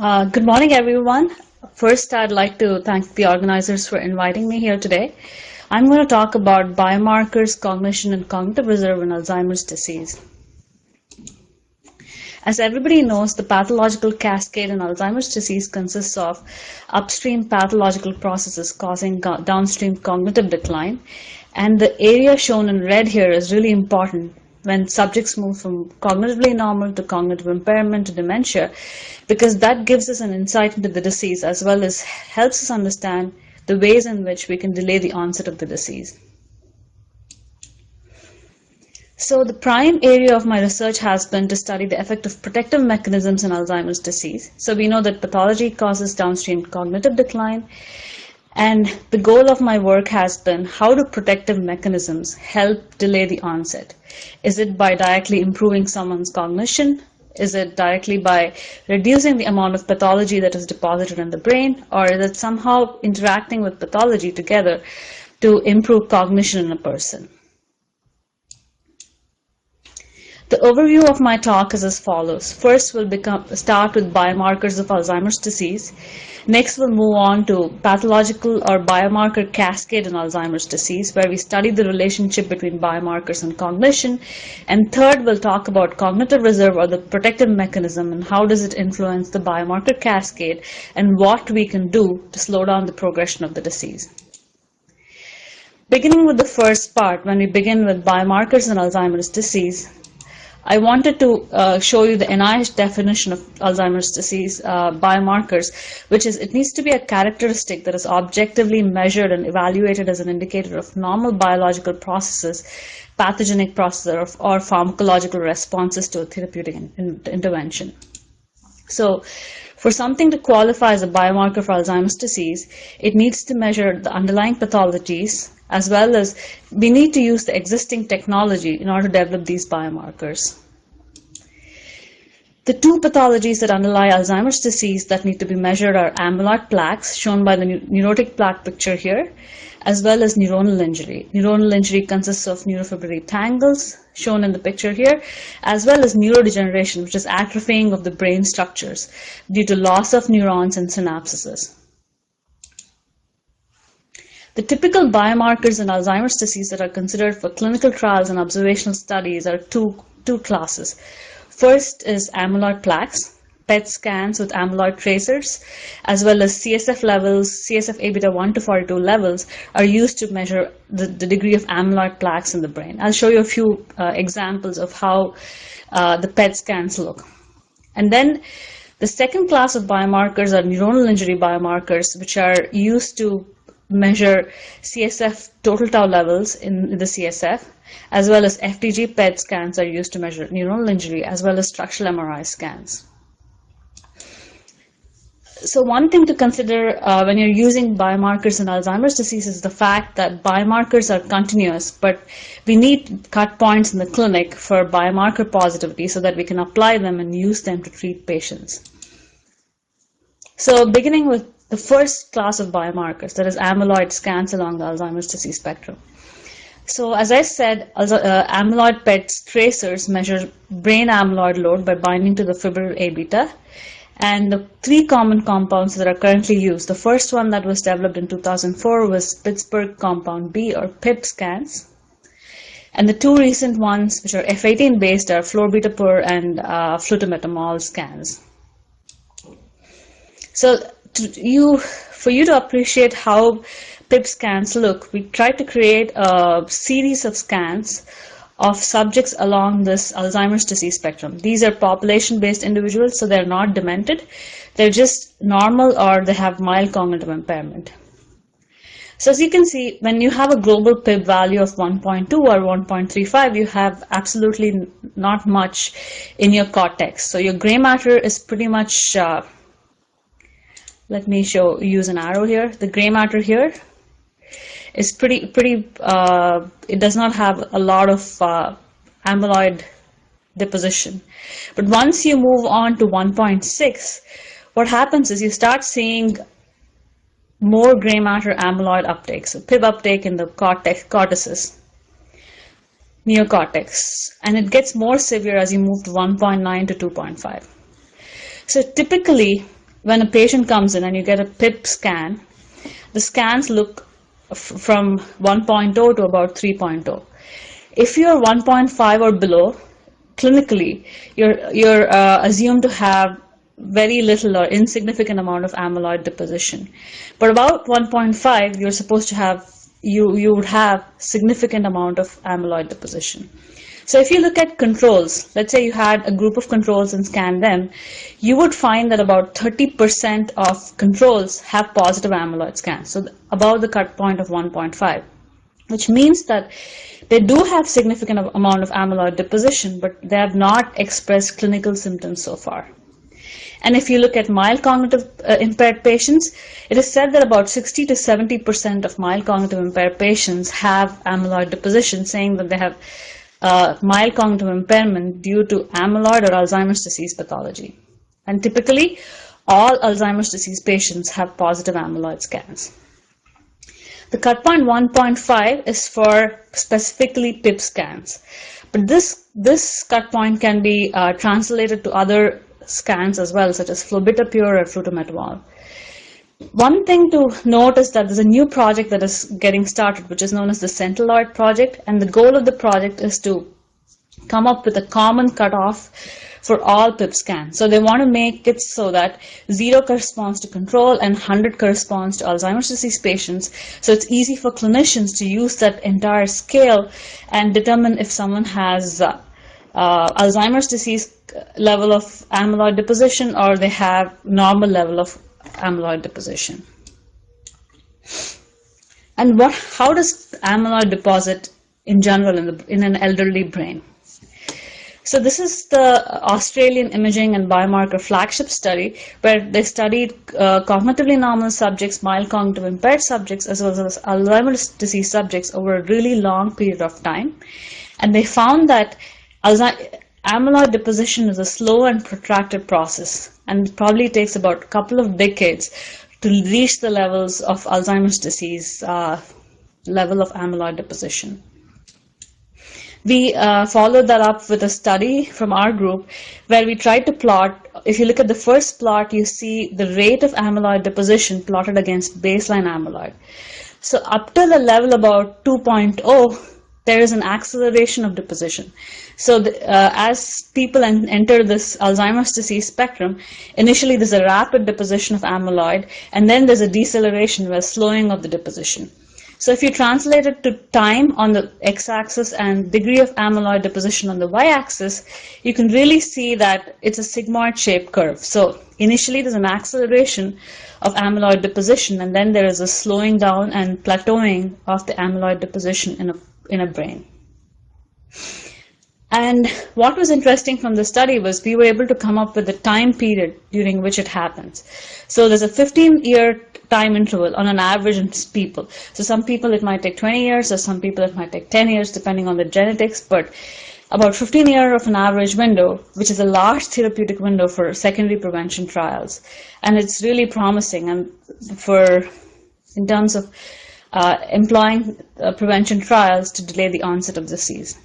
Good morning, everyone. First, I'd like to thank the organizers for inviting me here today. I'm going to talk about biomarkers, cognition, and cognitive reserve in Alzheimer's disease. As everybody knows, the pathological cascade in Alzheimer's disease consists of upstream pathological processes causing downstream cognitive decline. And the area shown in red here is really important when subjects move from cognitively normal to cognitive impairment to dementia, because that gives us an insight into the disease as well as helps us understand the ways in which we can delay the onset of the disease. So the prime area of my research has been to study the effect of protective mechanisms in Alzheimer's disease. So we know that pathology causes downstream cognitive decline, and the goal of my work has been how do protective mechanisms help delay the onset? Is it by directly improving someone's cognition? Is it directly by reducing the amount of pathology that is deposited in the brain? Or is it somehow interacting with pathology together to improve cognition in a person? The overview of my talk is as follows. First, we'll start with biomarkers of Alzheimer's disease. Next, we'll move on to pathological or biomarker cascade in Alzheimer's disease, where we study the relationship between biomarkers and cognition. And third, we'll talk about cognitive reserve or the protective mechanism and how does it influence the biomarker cascade and what we can do to slow down the progression of the disease. Beginning with the first part, when we begin with biomarkers in Alzheimer's disease, I wanted to show you the NIH definition of Alzheimer's disease biomarkers, which is it needs to be a characteristic that is objectively measured and evaluated as an indicator of normal biological processes, pathogenic processes, or pharmacological responses to a therapeutic intervention. So for something to qualify as a biomarker for Alzheimer's disease, it needs to measure the underlying pathologies, as well as we need to use the existing technology in order to develop these biomarkers. The two pathologies that underlie Alzheimer's disease that need to be measured are amyloid plaques, shown by the neurotic plaque picture here, as well as neuronal injury. Neuronal injury consists of neurofibrillary tangles, shown in the picture here, as well as neurodegeneration, which is atrophying of the brain structures due to loss of neurons and synapses. The typical biomarkers in Alzheimer's disease that are considered for clinical trials and observational studies are two classes. First is amyloid plaques, PET scans with amyloid tracers, as well as CSF levels, CSF A-beta 1 to 42 levels are used to measure the degree of amyloid plaques in the brain. I'll show you a few examples of how the PET scans look. And then the second class of biomarkers are neuronal injury biomarkers, which are used to measure CSF total tau levels in the CSF, as well as FDG PET scans are used to measure neuronal injury, as well as structural MRI scans. So one thing to consider when you're using biomarkers in Alzheimer's disease is the fact that biomarkers are continuous, but we need cut points in the clinic for biomarker positivity so that we can apply them and use them to treat patients. So beginning with the first class of biomarkers, that is amyloid scans along the Alzheimer's disease spectrum. So as I said, amyloid PET tracers measure brain amyloid load by binding to the fibril A-beta. And the three common compounds that are currently used, the first one that was developed in 2004 was Pittsburgh compound B, or PIP scans. And the two recent ones, which are F18 based, are florbetapur and flutometamol scans. So for you to appreciate how PIP scans look, we tried to create a series of scans of subjects along this Alzheimer's disease spectrum. These are population-based individuals, so they're not demented. They're just normal or they have mild cognitive impairment. So as you can see, when you have a global PIP value of 1.2 or 1.35, you have absolutely not much in your cortex. So your gray matter is pretty much let me use an arrow here. The gray matter here is it does not have a lot of amyloid deposition. But once you move on to 1.6, what happens is you start seeing more gray matter amyloid uptake. So PIP uptake in the cortices, neocortex, and it gets more severe as you move to 1.9 to 2.5. So typically, when a patient comes in and you get a PIP scan, the scans look from 1.0 to about 3.0. If you're 1.5 or below, clinically, you're assumed to have very little or insignificant amount of amyloid deposition. But about 1.5, you're supposed to have, you would have significant amount of amyloid deposition. So if you look at controls, let's say you had a group of controls and scanned them, you would find that about 30% of controls have positive amyloid scans, so above the cut point of 1.5, which means that they do have significant amount of amyloid deposition, but they have not expressed clinical symptoms so far. And if you look at mild cognitive impaired patients, it is said that about 60 to 70% of mild cognitive impaired patients have amyloid deposition, saying that they have mild cognitive impairment due to amyloid or Alzheimer's disease pathology. And typically, all Alzheimer's disease patients have positive amyloid scans. The cut point 1.5 is for specifically PIP scans. But this cut point can be translated to other scans as well, such as Flobitapure or Flutometabol. One thing to note is that there's a new project that is getting started, which is known as the Centiloid project, and the goal of the project is to come up with a common cutoff for all PIP scans. So they want to make it so that 0 corresponds to control and 100 corresponds to Alzheimer's disease patients. So it's easy for clinicians to use that entire scale and determine if someone has Alzheimer's disease level of amyloid deposition or they have normal level of amyloid deposition. And how does amyloid deposit in general in an elderly brain? So this is the Australian Imaging and Biomarker flagship study, where they studied cognitively normal subjects, mild cognitive impaired subjects, as well as Alzheimer's disease subjects over a really long period of time. And they found that amyloid deposition is a slow and protracted process, and it probably takes about a couple of decades to reach the levels of Alzheimer's disease level of amyloid deposition. We followed that up with a study from our group where we tried to plot. If you look at the first plot, you see the rate of amyloid deposition plotted against baseline amyloid. So up to the level about 2.0, there is an acceleration of deposition. So as people enter this Alzheimer's disease spectrum, initially there's a rapid deposition of amyloid, and then there's a deceleration where slowing of the deposition. So if you translate it to time on the x-axis and degree of amyloid deposition on the y-axis, you can really see that it's a sigmoid-shaped curve. So initially there's an acceleration of amyloid deposition, and then there is a slowing down and plateauing of the amyloid deposition in a brain. And what was interesting from the study was we were able to come up with the time period during which it happens. So there's a 15-year time interval on an average in people. So some people it might take 20 years, or some people it might take 10 years, depending on the genetics, but about 15 years of an average window, which is a large therapeutic window for secondary prevention trials. And it's really promising and in terms of employing prevention trials to delay the onset of disease.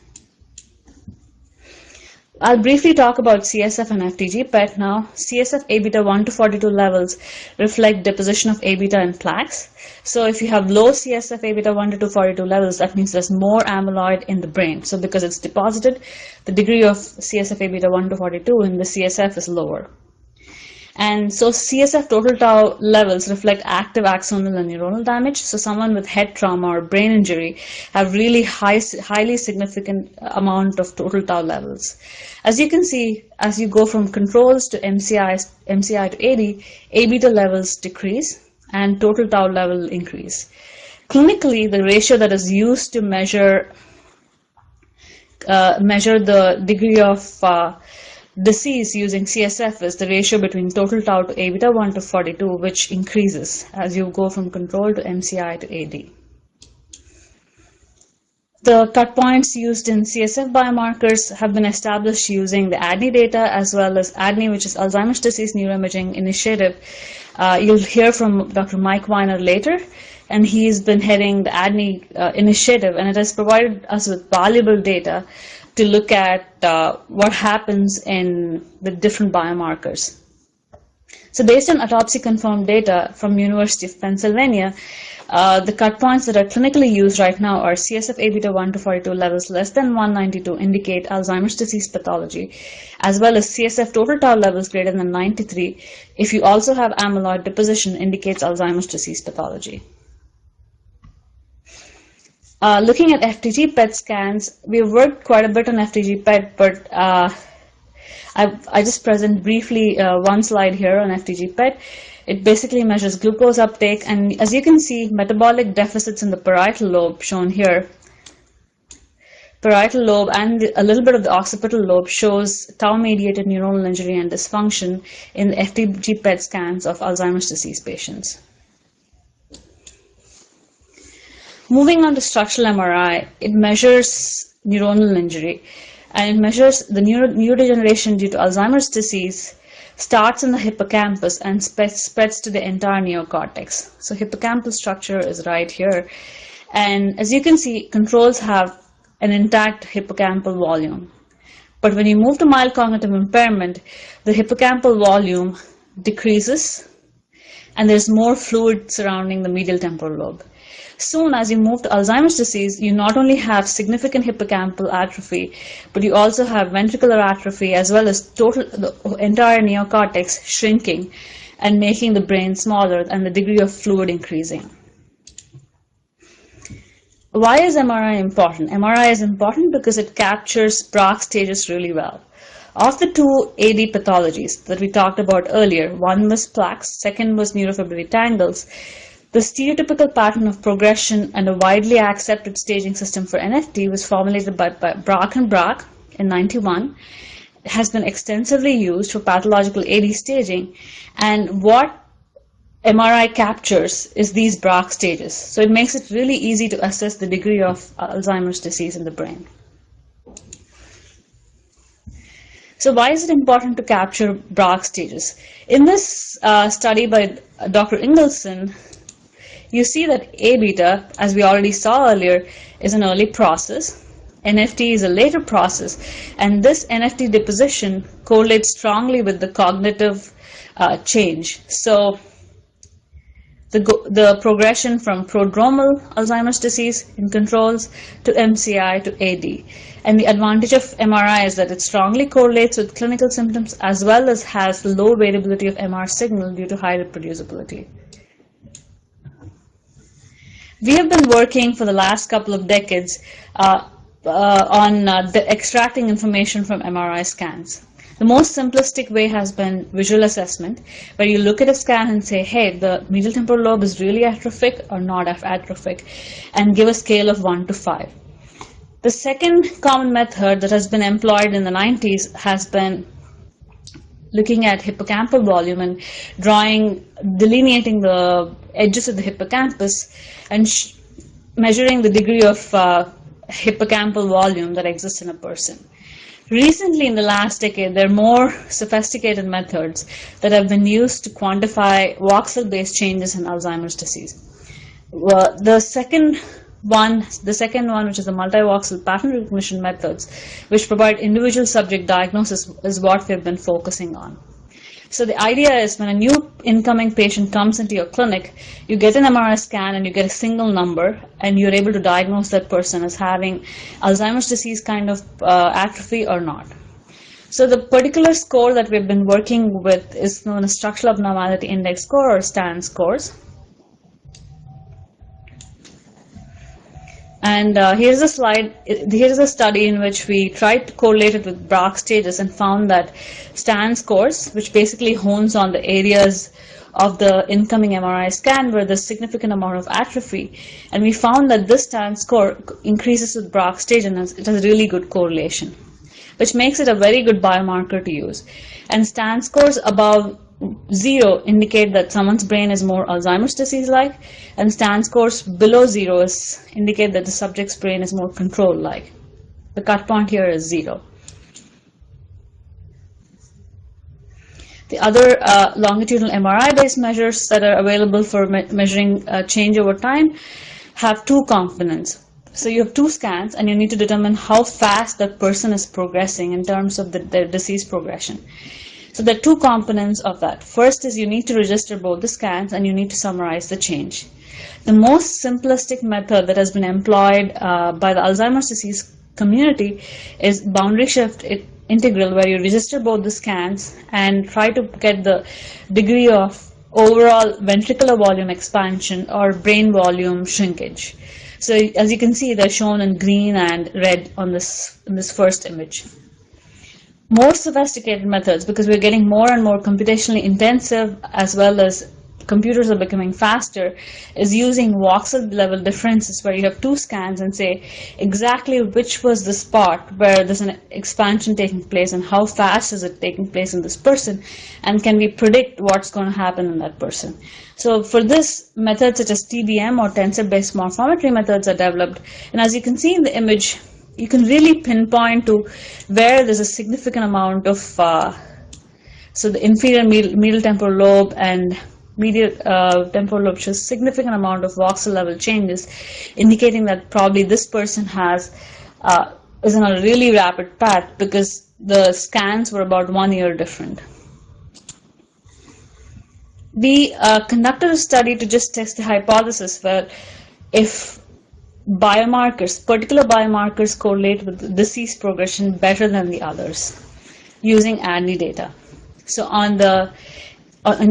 I'll briefly talk about CSF and FTG PET now. CSF A-beta 1 to 42 levels reflect deposition of A-beta in plaques. So if you have low CSF A-beta 1 to 242 levels, that means there's more amyloid in the brain. So because it's deposited, the degree of CSF A-beta 1 to 42 in the CSF is lower. And so CSF total tau levels reflect active axonal and neuronal damage. So someone with head trauma or brain injury have really highly significant amount of total tau levels. As you can see, as you go from controls to MCI to AD, A-beta levels decrease and total tau level increase. Clinically, the ratio that is used to measure the degree of disease using CSF is the ratio between total tau to A-beta 1 to 42, which increases as you go from control to MCI to AD. The cut points used in CSF biomarkers have been established using the ADNI data as well as ADNI, which is Alzheimer's Disease Neuroimaging Initiative. You'll hear from Dr. Mike Weiner later, and he's been heading the ADNI initiative, and it has provided us with valuable data to look at what happens with different biomarkers. So based on autopsy-confirmed data from University of Pennsylvania, the cut points that are clinically used right now are CSF A-beta 1 to 42 levels less than 192 indicate Alzheimer's disease pathology, as well as CSF total tau levels greater than 93. If you also have amyloid deposition, indicates Alzheimer's disease pathology. Looking at FTG PET scans, we've worked quite a bit on FTG PET, but I just present briefly one slide here on FTG PET. It basically measures glucose uptake, and as you can see, metabolic deficits in the parietal lobe shown here. Parietal lobe and a little bit of the occipital lobe shows tau-mediated neuronal injury and dysfunction in the FTG PET scans of Alzheimer's disease patients. Moving on to structural MRI, it measures neuronal injury, and it measures the neurodegeneration due to Alzheimer's disease starts in the hippocampus and spreads to the entire neocortex. So hippocampal structure is right here. And as you can see, controls have an intact hippocampal volume. But when you move to mild cognitive impairment, the hippocampal volume decreases and there's more fluid surrounding the medial temporal lobe. Soon as you move to Alzheimer's disease, you not only have significant hippocampal atrophy, but you also have ventricular atrophy as well as the entire neocortex shrinking and making the brain smaller and the degree of fluid increasing. Why is MRI important? MRI is important because it captures Braak stages really well. Of the two AD pathologies that we talked about earlier, one was plaques, second was neurofibrillary tangles. The stereotypical pattern of progression and a widely accepted staging system for NFT was formulated by Braak and Braak in 1991. It has been extensively used for pathological AD staging, and what MRI captures is these Braak stages. So it makes it really easy to assess the degree of Alzheimer's disease in the brain. So why is it important to capture Braak stages? In this study by Dr. Ingelsson, you see that A-beta, as we already saw earlier, is an early process. NFT is a later process, and this NFT deposition correlates strongly with the cognitive change. So the progression from prodromal Alzheimer's disease in controls to MCI to AD. And the advantage of MRI is that it strongly correlates with clinical symptoms as well as has low variability of MR signal due to high reproducibility. We have been working for the last couple of decades on extracting information from MRI scans. The most simplistic way has been visual assessment, where you look at a scan and say, hey, the medial temporal lobe is really atrophic or not atrophic, and give a scale of 1 to 5. The second common method that has been employed in the 90s has been looking at hippocampal volume and delineating the edges of the hippocampus and measuring the degree of hippocampal volume that exists in a person. Recently, in the last decade, there are more sophisticated methods that have been used to quantify voxel-based changes in Alzheimer's disease. The second one, which is the multi-voxel pattern recognition methods, which provide individual subject diagnosis, is what we've been focusing on. So the idea is when a new incoming patient comes into your clinic, you get an MRI scan and you get a single number, and you're able to diagnose that person as having Alzheimer's disease kind of atrophy or not. So the particular score that we've been working with is known as Structural Abnormality Index Score, or STAN scores. And here's a slide. Here's a study in which we tried to correlate it with Braak stages and found that STAN scores, which basically hones on the areas of the incoming MRI scan where there's significant amount of atrophy, and we found that this STAN score increases with Braak stage, and it has really good correlation, which makes it a very good biomarker to use. And STAN scores above 0 indicate that someone's brain is more Alzheimer's disease-like, and STAN scores below 0 indicate that the subject's brain is more control-like. The cut point here is 0. The other longitudinal MRI-based measures that are available for measuring change over time have two components. So you have two scans, and you need to determine how fast that person is progressing in terms of their disease progression. So there are two components of that. First is you need to register both the scans and you need to summarize the change. The most simplistic method that has been employed by the Alzheimer's disease community is boundary shift integral, where you register both the scans and try to get the degree of overall ventricular volume expansion or brain volume shrinkage. So as you can see, they're shown in green and red on in this first image. More sophisticated methods, because we're getting more and more computationally intensive as well as computers are becoming faster, is using voxel level differences, where you have two scans and say exactly which was the spot where there's an expansion taking place and how fast is it taking place in this person, and can we predict what's going to happen in that person. So for this, methods such as TBM or tensor-based morphometry methods are developed, and as you can see in the image, you can really pinpoint to where there's a significant amount of so the inferior medial temporal lobe and medial temporal lobe shows significant amount of voxel level changes, indicating that probably this person is on a really rapid path because the scans were about 1 year different. We conducted a study to just test the hypothesis where if particular biomarkers correlate with disease progression better than the others using ADNI data. So in the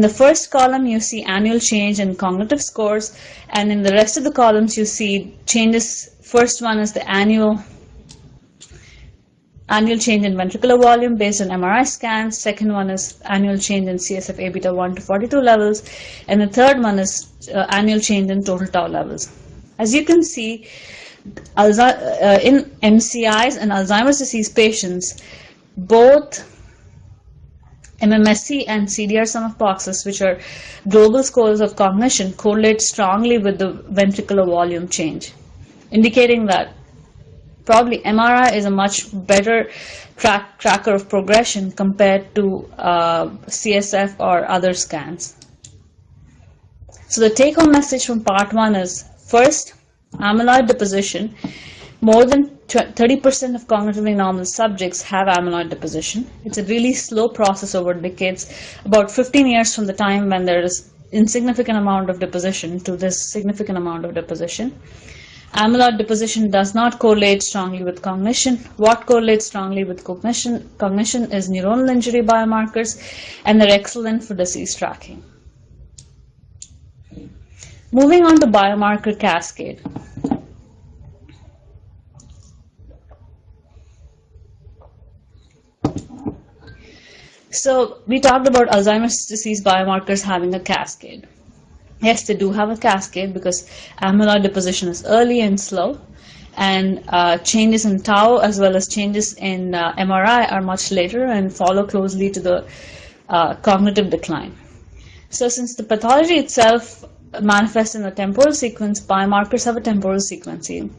first column, you see annual change in cognitive scores, and in the rest of the columns, you see changes. First one is the annual change in ventricular volume based on MRI scans. Second one is annual change in CSF A beta 1 to 42 levels, and the third one is annual change in total tau levels. As you can see, in MCIs and Alzheimer's disease patients, both MMSE and CDR sum of boxes, which are global scores of cognition, correlate strongly with the ventricular volume change, indicating that probably MRI is a much better tracker of progression compared to CSF or other scans. So the take-home message from part 1 is, first, amyloid deposition. More than 30% of cognitively normal subjects have amyloid deposition. It's a really slow process over decades, about 15 years from the time when there is insignificant amount of deposition to this significant amount of deposition. Amyloid deposition does not correlate strongly with cognition. What correlates strongly with cognition is neuronal injury biomarkers, and they're excellent for disease tracking. Moving on to biomarker cascade. So we talked about Alzheimer's disease biomarkers having a cascade. Yes, they do have a cascade because amyloid deposition is early and slow, and changes in tau as well as changes in MRI are much later and follow closely to the cognitive decline. So since the pathology itself manifests in a temporal sequence, biomarkers have a temporal sequencing.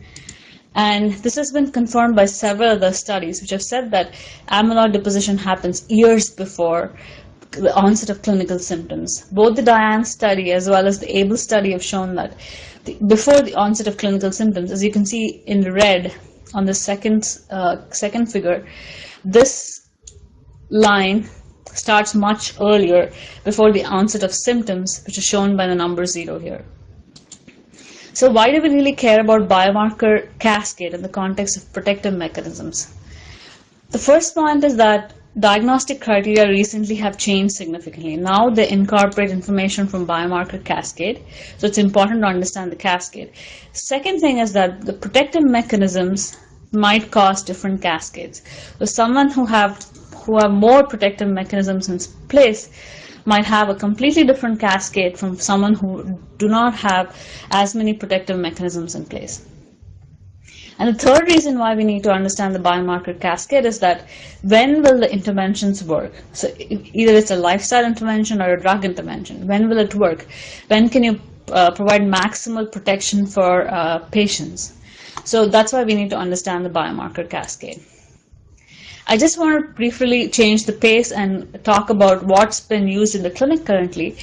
And this has been confirmed by several other studies which have said that amyloid deposition happens years before the onset of clinical symptoms. Both the Diane study as well as the ABLE study have shown that before the onset of clinical symptoms, as you can see in red on the second figure, this line starts much earlier before the onset of symptoms, which is shown by the number 0 here. So why do we really care about biomarker cascade in the context of protective mechanisms? The first point is that diagnostic criteria recently have changed significantly. Now they incorporate information from biomarker cascade, so it's important to understand the cascade. Second thing is that the protective mechanisms might cause different cascades. So someone who have more protective mechanisms in place might have a completely different cascade from someone who do not have as many protective mechanisms in place. And the third reason why we need to understand the biomarker cascade is that when will the interventions work? So either it's a lifestyle intervention or a drug intervention. When will it work? When can you provide maximal protection for patients? So that's why we need to understand the biomarker cascade. I just want to briefly change the pace and talk about what's been used in the clinic currently.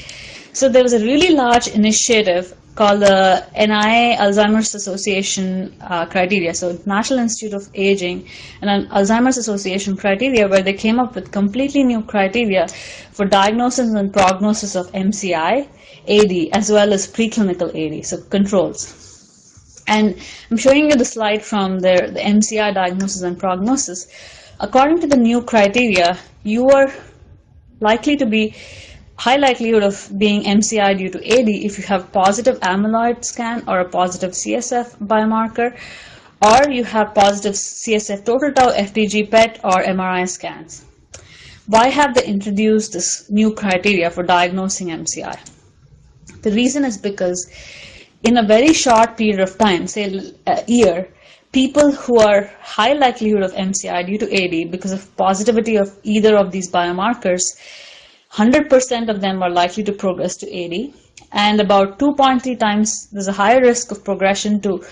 So there was a really large initiative called the NI Alzheimer's Association criteria. So National Institute of Aging and an Alzheimer's Association criteria, where they came up with completely new criteria for diagnosis and prognosis of MCI, AD, as well as preclinical AD, so controls. And I'm showing you the slide from the MCI diagnosis and prognosis. According to the new criteria, you are likely to be high likelihood of being MCI due to AD if you have positive amyloid scan or a positive CSF biomarker, or you have positive CSF total tau, FDG PET, or MRI scans. Why have they introduced this new criteria for diagnosing MCI? The reason is because in a very short period of time, say a year, people who are high likelihood of MCI due to AD because of positivity of either of these biomarkers, 100% of them are likely to progress to AD, and about 2.3 times there's a higher risk of progression to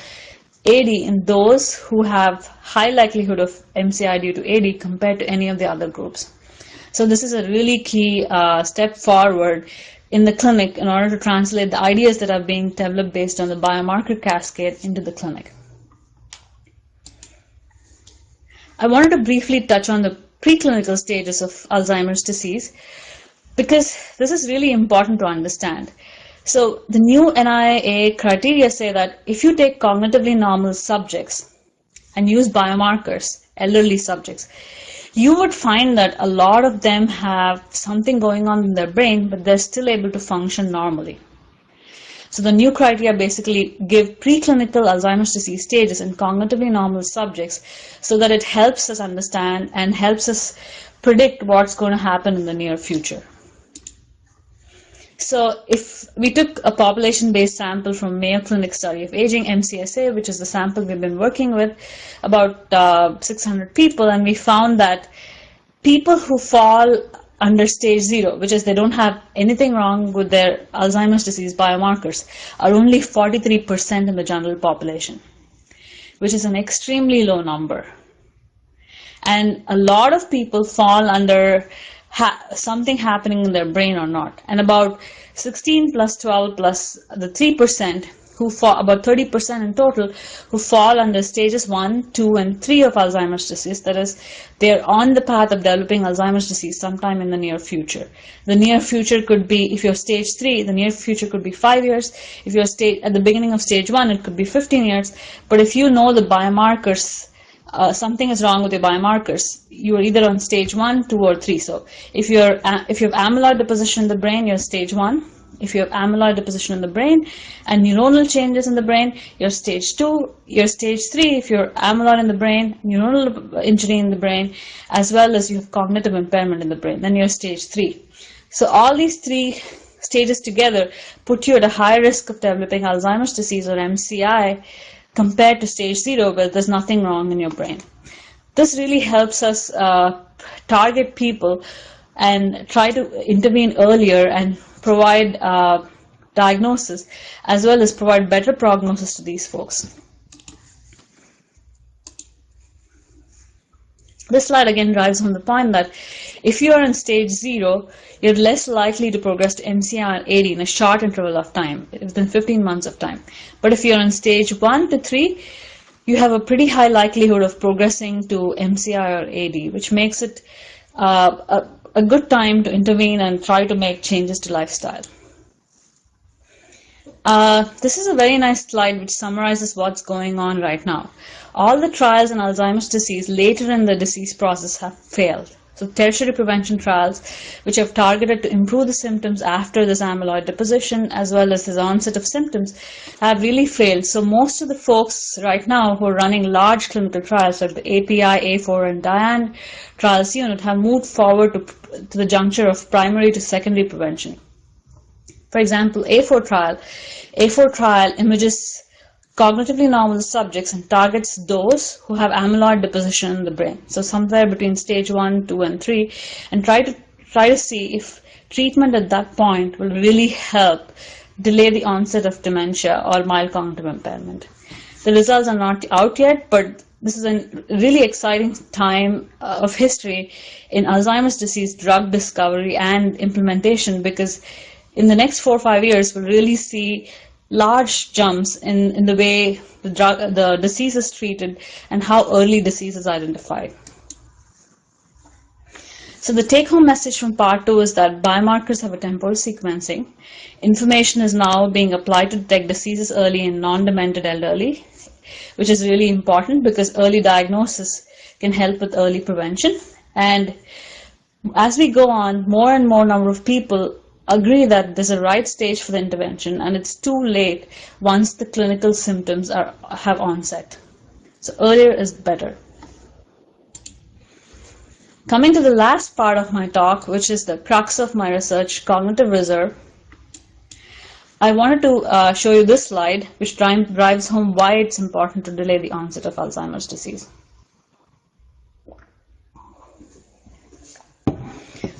AD in those who have high likelihood of MCI due to AD compared to any of the other groups. So this is a really key step forward in the clinic in order to translate the ideas that are being developed based on the biomarker cascade into the clinic. I wanted to briefly touch on the preclinical stages of Alzheimer's disease, because this is really important to understand. So the new NIA criteria say that if you take cognitively normal subjects and use biomarkers, elderly subjects, you would find that a lot of them have something going on in their brain, but they're still able to function normally. So the new criteria basically give preclinical Alzheimer's disease stages in cognitively normal subjects so that it helps us understand and helps us predict what's going to happen in the near future. So if we took a population-based sample from Mayo Clinic Study of Aging, MCSA, which is the sample we've been working with, about 600 people, and we found that people who fall under stage 0, which is they don't have anything wrong with their Alzheimer's disease biomarkers, are only 43% in the general population, which is an extremely low number. And a lot of people fall under something happening in their brain or not. And about 16 plus 12 plus the 3%, who fall, about 30% in total, who fall under stages 1, 2, and 3 of Alzheimer's disease. That is, they're on the path of developing Alzheimer's disease sometime in the near future. The near future could be, if you're stage 3, the near future could be 5 years. If you're at the beginning of stage 1, it could be 15 years. But if you know the biomarkers, something is wrong with your biomarkers, you are either on stage 1, 2, or 3. So if you have amyloid deposition in the brain, you're stage 1. If you have amyloid deposition in the brain and neuronal changes in the brain, you're stage 2. You're stage 3 if you're amyloid in the brain, neuronal injury in the brain, as well as you have cognitive impairment in the brain. Then you're stage 3. So all these 3 stages together put you at a high risk of developing Alzheimer's disease or MCI compared to stage 0 where there's nothing wrong in your brain. This really helps us target people and try to intervene earlier and provide diagnosis as well as provide better prognosis to these folks. This slide again drives home the point that if you are in stage 0, you're less likely to progress to MCI or AD in a short interval of time, within 15 months of time. But if you're in stage 1 to 3, you have a pretty high likelihood of progressing to MCI or AD, which makes it a good time to intervene and try to make changes to lifestyle. This is a very nice slide which summarizes what's going on right now. All the trials in Alzheimer's disease later in the disease process have failed. So tertiary prevention trials, which have targeted to improve the symptoms after this amyloid deposition as well as this onset of symptoms, have really failed. So most of the folks right now who are running large clinical trials, like the API, A4, and DIAN trials unit, have moved forward to the juncture of primary to secondary prevention. For example, A4 trial images cognitively normal subjects and targets those who have amyloid deposition in the brain, so somewhere between stage 1, 2, and 3, and try to see if treatment at that point will really help delay the onset of dementia or mild cognitive impairment. The results are not out yet, but this is a really exciting time of history in Alzheimer's disease drug discovery and implementation, because in the next 4 or 5 years, we'll really see large jumps in the way the disease is treated and how early disease is identified. So the take-home message from part 2 is that biomarkers have a temporal sequencing. Information is now being applied to detect diseases early in non-demented elderly, which is really important because early diagnosis can help with early prevention. And as we go on, more and more number of people agree that there's a right stage for the intervention and it's too late once the clinical symptoms have onset. So earlier is better. Coming to the last part of my talk, which is the crux of my research, cognitive reserve, I wanted to show you this slide, which drives home why it's important to delay the onset of Alzheimer's disease.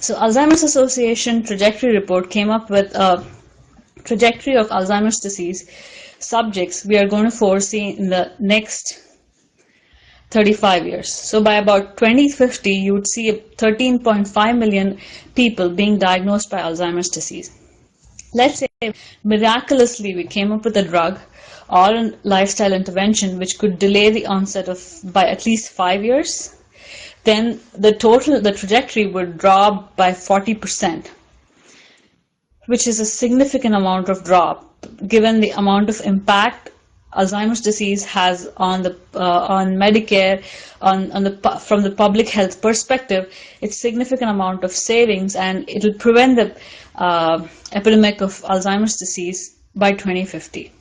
So Alzheimer's Association trajectory report came up with a trajectory of Alzheimer's disease subjects we are going to foresee in the next 35 years. So by about 2050, you would see 13.5 million people being diagnosed by Alzheimer's disease. Let's say miraculously we came up with a drug or a lifestyle intervention which could delay the onset by at least 5 years. Then the trajectory would drop by 40%, which is a significant amount of drop given the amount of impact Alzheimer's disease has on Medicare, from the public health perspective. It's significant amount of savings, and it will prevent the epidemic of Alzheimer's disease by 2050.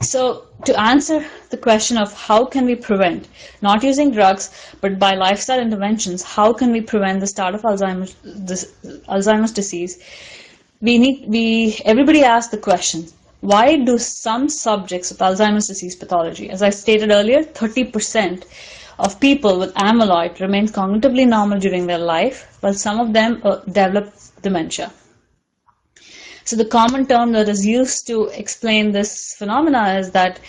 So to answer the question of how can we prevent, not using drugs, but by lifestyle interventions, how can we prevent the start of Alzheimer's disease, everybody asks the question, why do some subjects of Alzheimer's disease pathology, as I stated earlier, 30% of people with amyloid remain cognitively normal during their life, while some of them develop dementia. So the common term that is used to explain this phenomena is that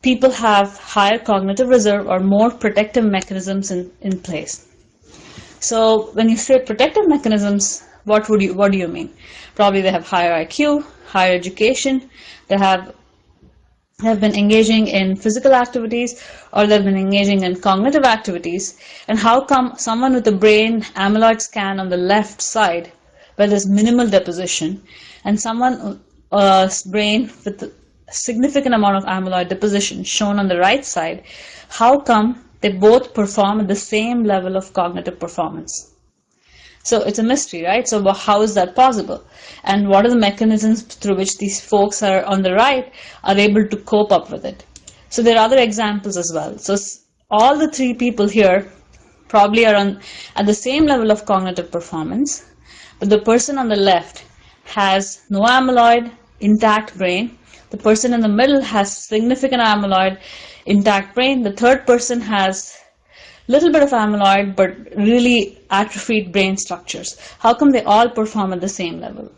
people have higher cognitive reserve or more protective mechanisms in place. So when you say protective mechanisms, what do you mean? Probably they have higher IQ, higher education, they have been engaging in physical activities, or they've been engaging in cognitive activities. And how come someone with a brain amyloid scan on the left side, where there's minimal deposition, and someone's brain with a significant amount of amyloid deposition shown on the right side, how come they both perform at the same level of cognitive performance? So it's a mystery, right? So how is that possible? And what are the mechanisms through which these folks are on the right are able to cope up with it? So there are other examples as well. So all the three people here probably are at the same level of cognitive performance, but the person on the left has no amyloid, intact brain. The person in the middle has significant amyloid, intact brain. The third person has little bit of amyloid, but really atrophied brain structures. How come they all perform at the same level?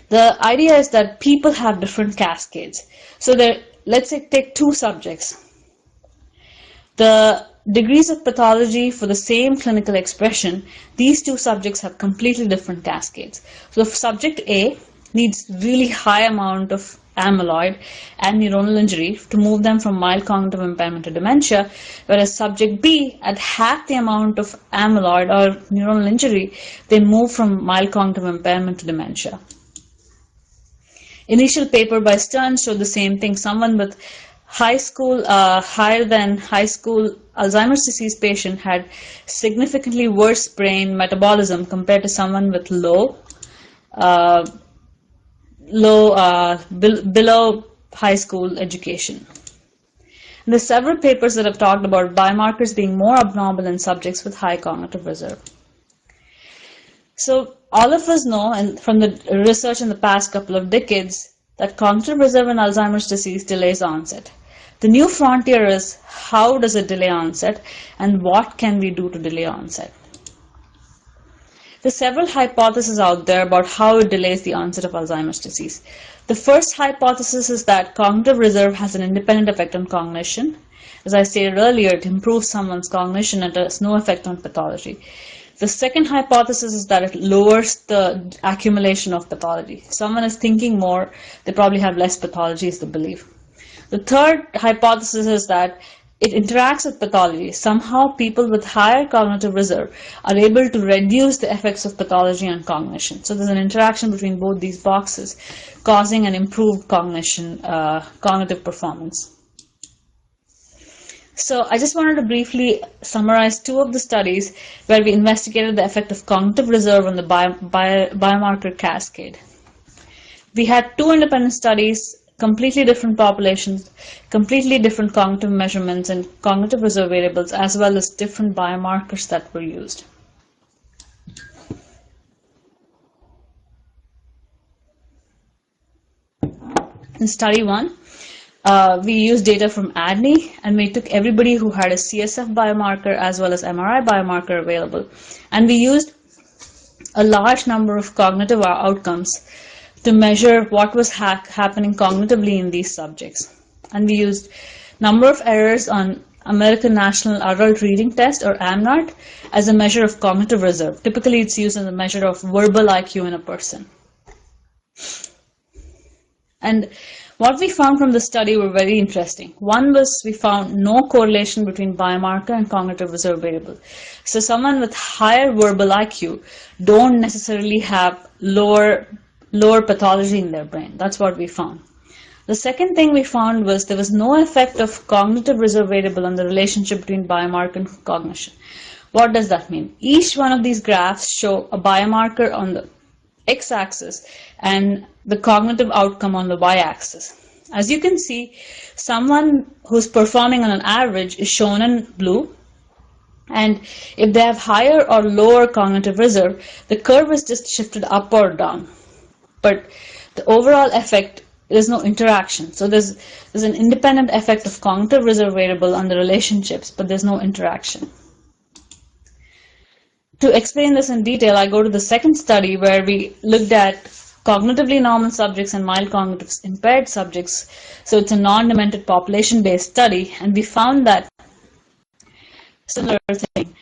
The idea is that people have different cascades. So let's say take two subjects. The degrees of pathology for the same clinical expression, these two subjects have completely different cascades. So subject A needs really high amount of amyloid and neuronal injury to move them from mild cognitive impairment to dementia, whereas subject B, at half the amount of amyloid or neuronal injury, they move from mild cognitive impairment to dementia. Initial paper by Stern showed the same thing. Someone with higher than high school Alzheimer's disease patient had significantly worse brain metabolism compared to someone with below high school education. And there's several papers that have talked about biomarkers being more abnormal in subjects with high cognitive reserve. So all of us know, and from the research in the past couple of decades, that cognitive reserve in Alzheimer's disease delays onset. The new frontier is how does it delay onset, and what can we do to delay onset? There's several hypotheses out there about how it delays the onset of Alzheimer's disease. The first hypothesis is that cognitive reserve has an independent effect on cognition. As I stated earlier, it improves someone's cognition and has no effect on pathology. The second hypothesis is that it lowers the accumulation of pathology. If someone is thinking more, they probably have less pathology is the belief. The third hypothesis is that it interacts with pathology. Somehow people with higher cognitive reserve are able to reduce the effects of pathology on cognition. So there's an interaction between both these boxes, causing an improved cognitive performance. So I just wanted to briefly summarize two of the studies where we investigated the effect of cognitive reserve on the biomarker cascade. We had two independent studies, completely different populations, completely different cognitive measurements and cognitive reserve variables, as well as different biomarkers that were used. In study 1, we used data from ADNI, and we took everybody who had a CSF biomarker as well as MRI biomarker available. And we used a large number of cognitive outcomes to measure what was happening cognitively in these subjects. And we used number of errors on American National Adult Reading Test, or AMNART, as a measure of cognitive reserve. Typically, it's used as a measure of verbal IQ in a person. And what we found from the study were very interesting. One was we found no correlation between biomarker and cognitive reserve variable. So someone with higher verbal IQ don't necessarily have lower pathology in their brain. That's what we found. The second thing we found was there was no effect of cognitive reserve variable on the relationship between biomarker and cognition. What does that mean? Each one of these graphs show a biomarker on the x-axis and the cognitive outcome on the y-axis. As you can see, someone who's performing on an average is shown in blue, and if they have higher or lower cognitive reserve, the curve is just shifted up or down. But the overall effect, there's no interaction. So there's an independent effect of cognitive reserve variable on the relationships, but there's no interaction. To explain this in detail, I go to the second study where we looked at cognitively normal subjects and mild cognitive impaired subjects. So it's a non-demented population-based study, and we found that similar thing.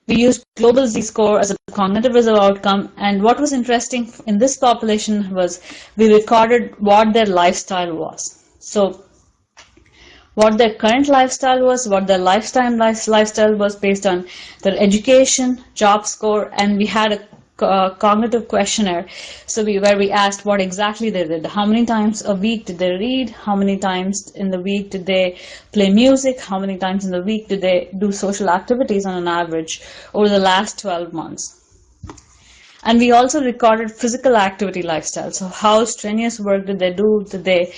We used global Z-score as a cognitive reserve outcome, and what was interesting in this population was we recorded what their lifestyle was. So what their current lifestyle was, what their lifestyle was based on their education, job score, and we had a cognitive questionnaire. So where we asked what exactly they did. How many times a week did they read? How many times in the week did they play music? How many times in the week did they do social activities on an average over the last 12 months? And we also recorded physical activity lifestyle. So how strenuous work did they do? Did they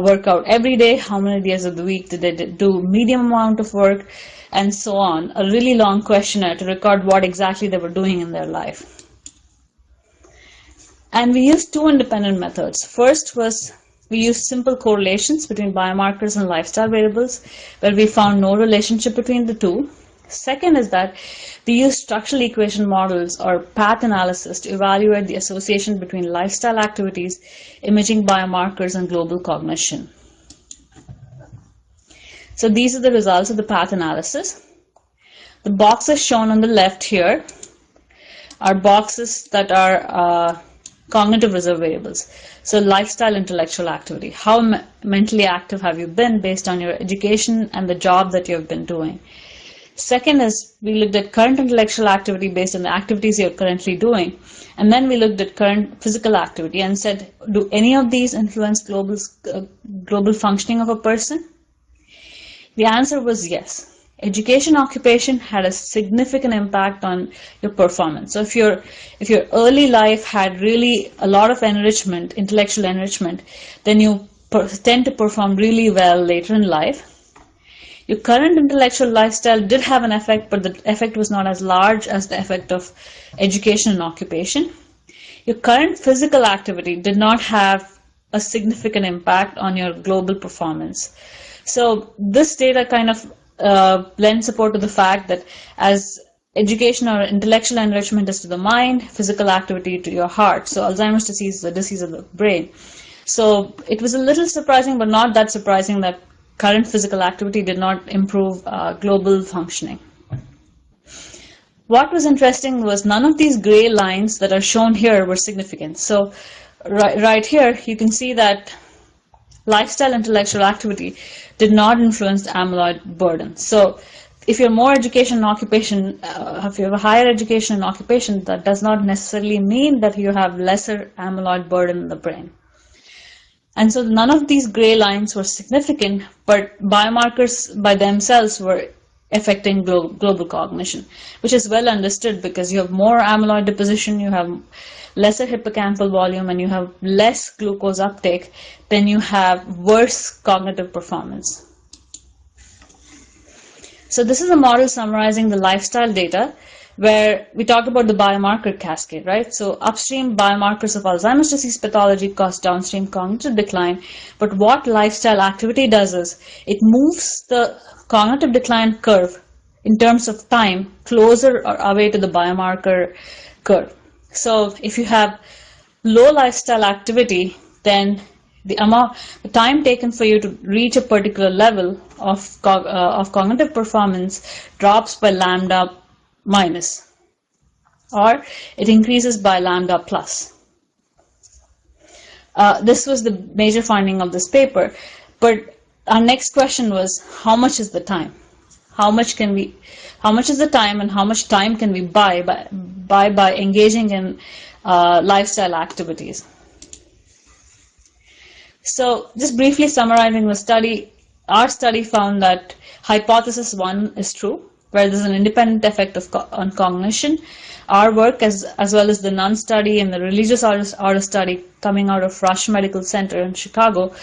work out every day? How many days of the week did they do medium amount of work? And so on. A really long questionnaire to record what exactly they were doing in their life. And we used two independent methods. First was we used simple correlations between biomarkers and lifestyle variables, where we found no relationship between the two. Second is that we used structural equation models or path analysis to evaluate the association between lifestyle activities, imaging biomarkers, and global cognition. So these are the results of the path analysis. The boxes shown on the left here are boxes that are cognitive reserve variables. So lifestyle, intellectual activity. How mentally active have you been based on your education and the job that you have been doing? Second is we looked at current intellectual activity based on the activities you're currently doing. And then we looked at current physical activity and said, do any of these influence global functioning of a person? The answer was yes. Education, occupation had a significant impact on your performance. So if your early life had really a lot of enrichment, intellectual enrichment, then you tend to perform really well later in life. Your current intellectual lifestyle did have an effect, but the effect was not as large as the effect of education and occupation. Your current physical activity did not have a significant impact on your global performance. So this data kind of lends support to the fact that as education or intellectual enrichment is to the mind, physical activity to your heart. So Alzheimer's disease is a disease of the brain. So it was a little surprising, but not that surprising, that current physical activity did not improve global functioning. What was interesting was none of these gray lines that are shown here were significant. So right here, you can see that lifestyle intellectual activity did not influence the amyloid burden. So if you're more education and occupation, if you have a higher education and occupation, that does not necessarily mean that you have lesser amyloid burden in the brain. And so none of these gray lines were significant, but biomarkers by themselves were affecting global cognition, which is well understood because you have more amyloid deposition, you have lesser hippocampal volume, and you have less glucose uptake, then you have worse cognitive performance. So this is a model summarizing the lifestyle data where we talk about the biomarker cascade, right? So upstream biomarkers of Alzheimer's disease pathology cause downstream cognitive decline, but what lifestyle activity does is it moves the cognitive decline curve in terms of time closer or away to the biomarker curve. So if you have low lifestyle activity, then the time taken for you to reach a particular level of cognitive performance drops by lambda minus, or it increases by lambda plus. This was the major finding of this paper, but our next question was, how much is the time? How much is the time, and how much time can we buy by engaging in lifestyle activities? So just briefly summarizing the study, our study found that hypothesis 1 is true, where there's an independent effect on cognition. Our work, as well as the NUN study and the religious order study coming out of Rush Medical Center in Chicago,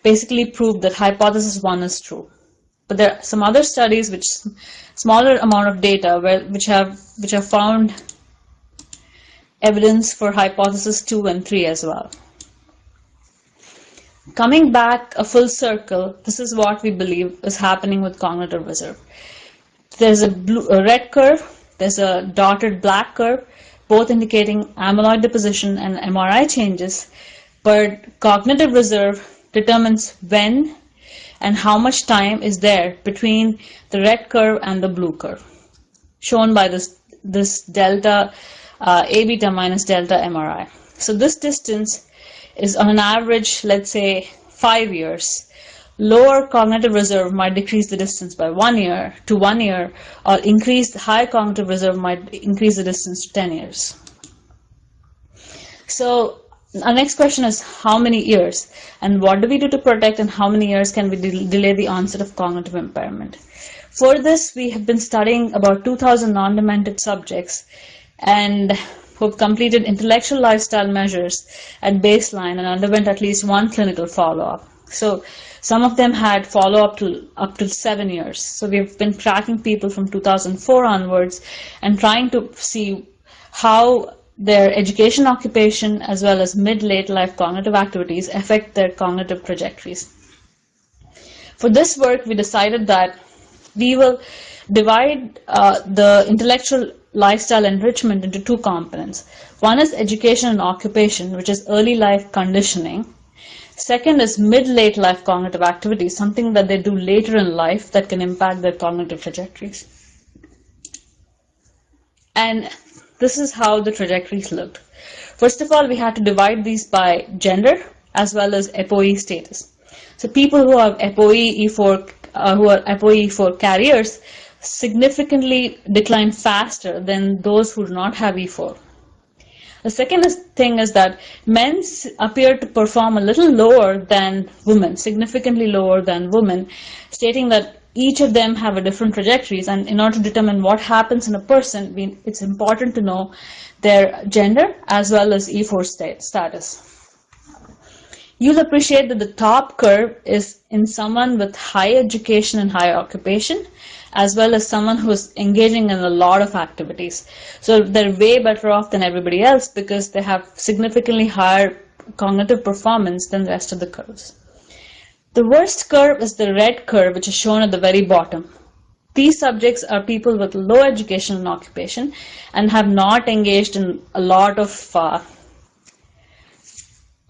basically proved that hypothesis 1 is true. But there are some other studies which smaller amount of data which have found evidence for hypothesis 2 and 3 as well. Coming back a full circle, this is what we believe is happening with cognitive reserve. There's a red curve, there's a dotted black curve, both indicating amyloid deposition and MRI changes, but cognitive reserve determines when and how much time is there between the red curve and the blue curve, shown by this delta A beta minus delta MRI. So this distance is on an average, let's say, 5 years. Lower cognitive reserve might decrease the distance by 1 year to 1 year, or high cognitive reserve might increase the distance to 10 years. So our next question is, how many years? And what do we do to protect, and how many years can we delay the onset of cognitive impairment? For this, we have been studying about 2,000 non-demented subjects and who have completed intellectual lifestyle measures at baseline and underwent at least one clinical follow-up. So some of them had follow-up up to 7 years. So we've been tracking people from 2004 onwards and trying to see how their education, occupation, as well as mid-late life cognitive activities affect their cognitive trajectories. For this work, we decided that we will divide the intellectual lifestyle enrichment into two components. One is education and occupation, which is early life conditioning. Second is mid-late life cognitive activities, something that they do later in life that can impact their cognitive trajectories. And this is how the trajectories looked. First of all, we had to divide these by gender as well as ApoE status. So people who have ApoE4 carriers significantly decline faster than those who do not have E4. The second thing is that men appear to perform a little lower than women, significantly lower than women, stating that each of them have a different trajectories, and in order to determine what happens in a person, it's important to know their gender as well as E4 status. You'll appreciate that the top curve is in someone with high education and high occupation, as well as someone who's engaging in a lot of activities. So they're way better off than everybody else because they have significantly higher cognitive performance than the rest of the curves. The worst curve is the red curve, which is shown at the very bottom. These subjects are people with low education and occupation and have not engaged in a lot of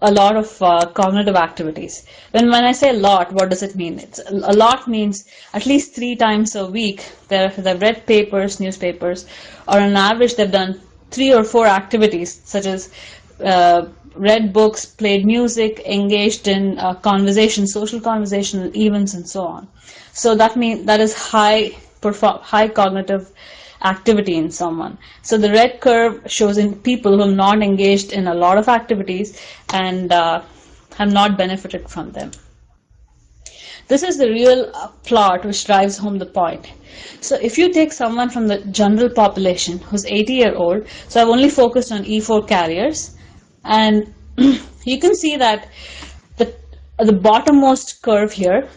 a lot of cognitive activities. When I say a lot, what does it mean? A lot means at least 3 times a week they've read papers, newspapers, or on average they've done 3 or 4 activities such as read books, played music, engaged in conversation, social conversational events, and so on. So that is high cognitive activity in someone. So the red curve shows in people who have not engaged in a lot of activities and have not benefited from them. This is the real plot which drives home the point. So if you take someone from the general population who's 80-year-old, so I've only focused on E4 carriers, and you can see that the bottommost curve here,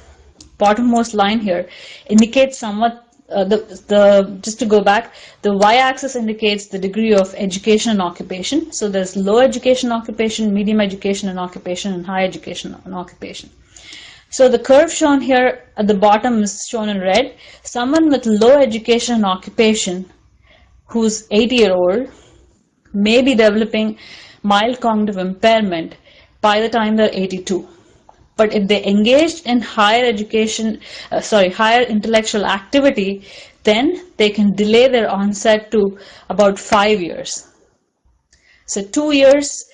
bottommost line here, indicates somewhat just to go back, the y-axis indicates the degree of education and occupation. So there's low education and occupation, medium education and occupation, and high education and occupation. So the curve shown here at the bottom is shown in red. Someone with low education and occupation who's 80-year-old may be developing mild cognitive impairment by the time they're 82. But if they engaged in higher intellectual activity, then they can delay their onset to about 5 years. So 2 years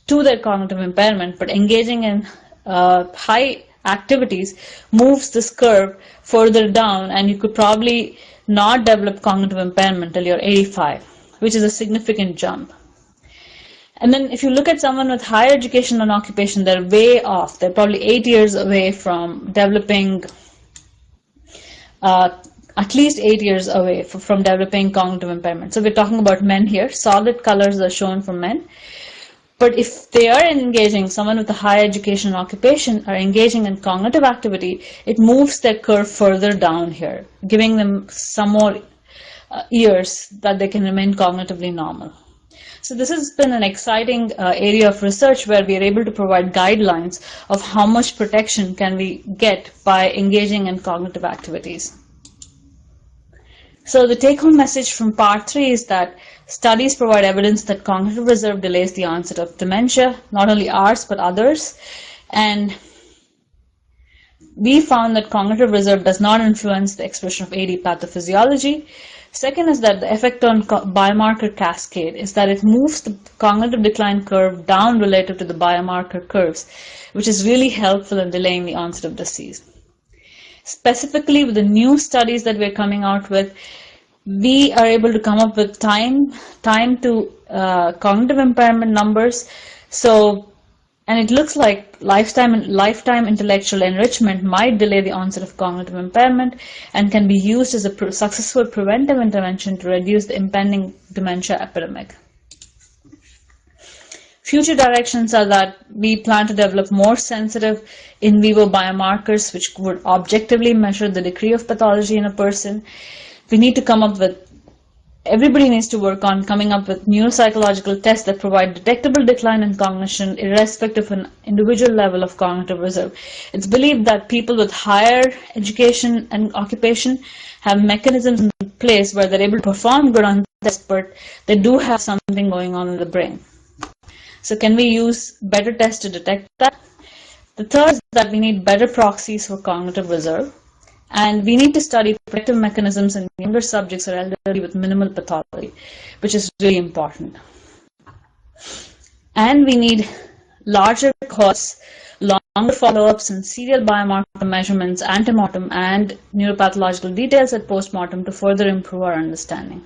to their cognitive impairment, but engaging in high activities moves this curve further down, and you could probably not develop cognitive impairment until you're 85, which is a significant jump. And then if you look at someone with higher education and occupation, they're way off. They're probably 8 years away from developing, at least 8 years away from developing cognitive impairment. So we're talking about men here. Solid colors are shown for men. But if they are engaging, someone with a high education and occupation are engaging in cognitive activity, it moves their curve further down here, giving them some more years that they can remain cognitively normal. So this has been an exciting area of research where we are able to provide guidelines of how much protection can we get by engaging in cognitive activities. So the take-home message from part 3 is that studies provide evidence that cognitive reserve delays the onset of dementia, not only ours but others. And we found that cognitive reserve does not influence the expression of AD pathophysiology. Second is that the effect on biomarker cascade is that it moves the cognitive decline curve down relative to the biomarker curves, which is really helpful in delaying the onset of disease. Specifically with the new studies that we're coming out with, we are able to come up with time to cognitive impairment numbers. And it looks like lifetime intellectual enrichment might delay the onset of cognitive impairment and can be used as a successful preventive intervention to reduce the impending dementia epidemic. Future directions are that we plan to develop more sensitive in vivo biomarkers which would objectively measure the degree of pathology in a person. We need to come up with Everybody needs to work on coming up with neuropsychological tests that provide detectable decline in cognition irrespective of an individual level of cognitive reserve. It's believed that people with higher education and occupation have mechanisms in place where they're able to perform good on tests, but they do have something going on in the brain. So can we use better tests to detect that? The third is that we need better proxies for cognitive reserve. And we need to study protective mechanisms in younger subjects or elderly with minimal pathology, which is really important. And we need larger cohorts, longer follow-ups, and serial biomarker measurements, antemortem, and neuropathological details at postmortem to further improve our understanding.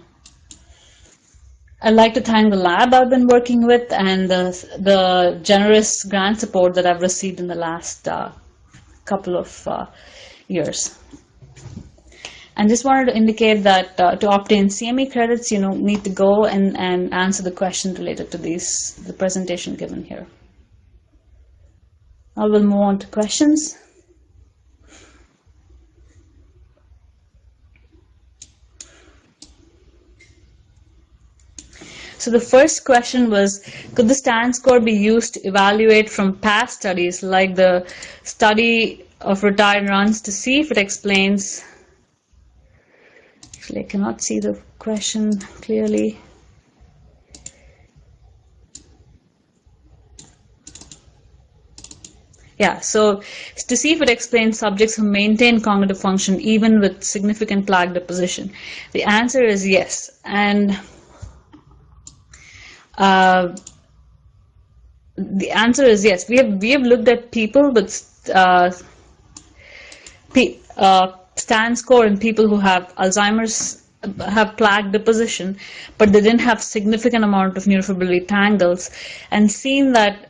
I'd like to thank the lab I've been working with and the generous grant support that I've received in the last couple of years. And just wanted to indicate that to obtain CME credits, you need to go and answer the question related to the presentation given here. I will move on to questions. So the first question was, could the STAND score be used to evaluate from past studies like the study of retired runs to see if it explains? Actually, I cannot see the question clearly. Yeah, so to see if it explains subjects who maintain cognitive function even with significant plaque deposition. The answer is yes. And the answer is yes. We have looked at people with stand score in people who have Alzheimer's, have plaque deposition, but they didn't have significant amount of neurofibrillary tangles, and seen that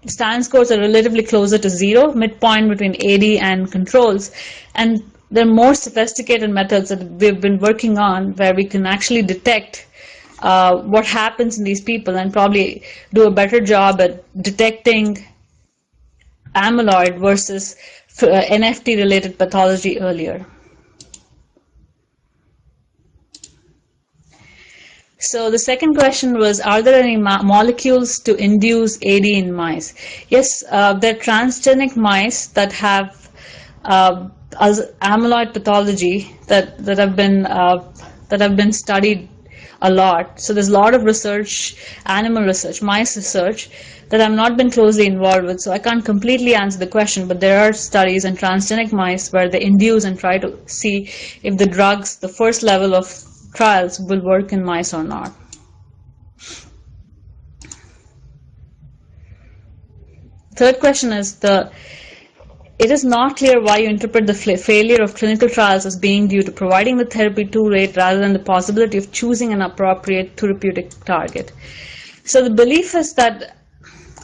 stand scores are relatively closer to zero, midpoint between AD and controls, and there are more sophisticated methods that we've been working on where we can actually detect what happens in these people and probably do a better job at detecting amyloid versus NFT-related pathology earlier. So the second question was, are there any molecules to induce AD in mice? Yes, there are transgenic mice that have amyloid pathology that have been studied a lot. So there's a lot of research, animal research, mice research, that I've not been closely involved with, so I can't completely answer the question, but there are studies in transgenic mice where they induce and try to see if the drugs, the first level of trials, will work in mice or not. Third question is, it is not clear why you interpret the failure of clinical trials as being due to providing the therapy too late rather than the possibility of choosing an appropriate therapeutic target. So the belief is that,